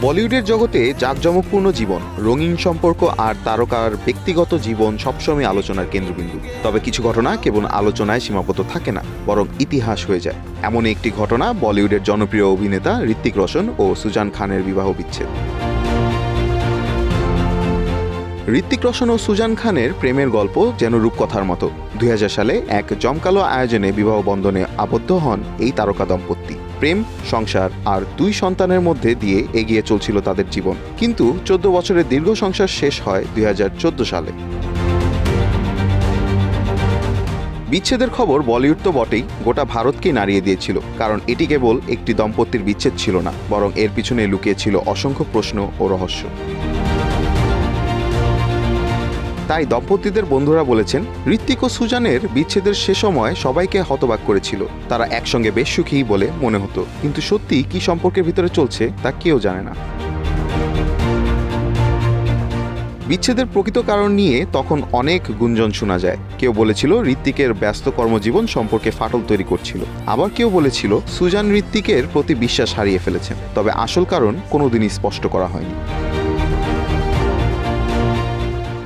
বলিউডের জগতে জাঁকজমকপূর্ণ জীবন, রঙিন সম্পর্ক আর তারকার ব্যক্তিগত জীবন সবসময় আলোচনার কেন্দ্রবিন্দু। তবে কিছু ঘটনা কেবল আলোচনায় সীমাবদ্ধ থাকে না, বরং ইতিহাস হয়ে যায়। এমন একটি ঘটনা বলিউডের জনপ্রিয় অভিনেতা ঋত্বিক রোশন ও সুজান খানের বিবাহ বিচ্ছেদ। ঋত্বিক রোশন ও সুজান খানের প্রেমের গল্প যেন রূপকথার মতো। 2000 সালে এক জমকালো আয়োজনে বিবাহ বন্ধনে আবদ্ধ হন এই তারকা দম্পতি। প্রেম, সংসার আর 2 সন্তানের মধ্যে দিয়ে এগিয়ে চলছিল তাদের জীবন। কিন্তু 14 বছরের দীর্ঘ সংসার শেষ হয় 2014 সালে। বিচ্ছেদের খবর বলিউড তো বটেই, গোটা ভারতকেই নাড়িয়ে দিয়েছিল। কারণ এটি কেবল একটি দম্পতির বিচ্ছেদ ছিল না, বরং এর পিছনে লুকিয়ে ছিল অসংখ্য প্রশ্ন ও রহস্য। তাই দম্পতিদের বন্ধুরা বলেছেন, ঋত্বিক ও সুজানের বিচ্ছেদের সে সময় সবাইকে হতবাক করেছিল। তারা একসঙ্গে বেশ সুখী বলে মনে হতো, কিন্তু সত্যি কি সম্পর্কের ভিতরে চলছে তা কেউ জানে না। বিচ্ছেদের প্রকৃত কারণ নিয়ে তখন অনেক গুঞ্জন শোনা যায়। কেউ বলেছিল ঋত্বিকের ব্যস্ত কর্মজীবন সম্পর্কে ফাটল তৈরি করছিল, আবার কেউ বলেছিল সুজান ঋত্বিকের প্রতি বিশ্বাস হারিয়ে ফেলেছেন। তবে আসল কারণ কোনোদিনই স্পষ্ট করা হয়নি।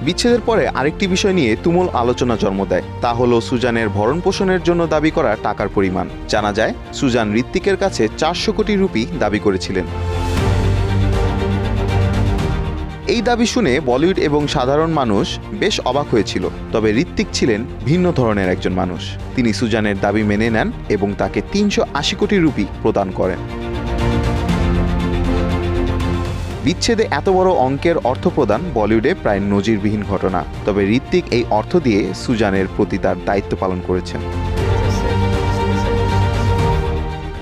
বিচ্ছেদের পরে আরেকটি বিষয় নিয়ে তুমুল আলোচনা জন্ম দেয়, তা হলো সুজানের ভরণ পোষণের জন্য দাবি করা টাকার পরিমাণ। জানা যায় সুজান ঋত্বিকের কাছে 400 কোটি রুপি দাবি করেছিলেন। এই দাবি শুনে বলিউড এবং সাধারণ মানুষ বেশ অবাক হয়েছিল। তবে ঋত্বিক ছিলেন ভিন্ন ধরনের একজন মানুষ। তিনি সুজানের দাবি মেনে নেন এবং তাকে 380 কোটি রুপি প্রদান করেন। বিচ্ছেদে এত বড় অঙ্কের অর্থ প্রদান বলিউডে প্রায় নজিরবিহীন ঘটনা। তবে ঋত্বিক এই অর্থ দিয়ে সুজানের প্রতি তার দায়িত্ব পালন করেছেন।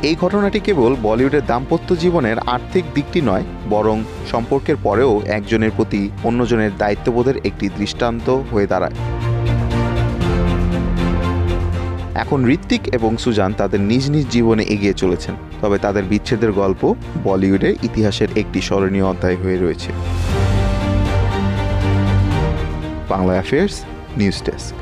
এই ঘটনাটি কেবল বলিউডের দাম্পত্য জীবনের আর্থিক দিকটি নয়, বরং সম্পর্কের পরেও একজনের প্রতি অন্যজনের দায়িত্ববোধের একটি দৃষ্টান্ত হয়ে দাঁড়ায়। এখন ঋত্বিক এবং সুজান তাদের নিজ নিজ জীবনে এগিয়ে চলেছেন, তবে তাদের বিচ্ছেদের গল্প বলিউডের ইতিহাসের একটি স্মরণীয় অধ্যায় হয়ে রয়েছে। Bangla affairs news desk.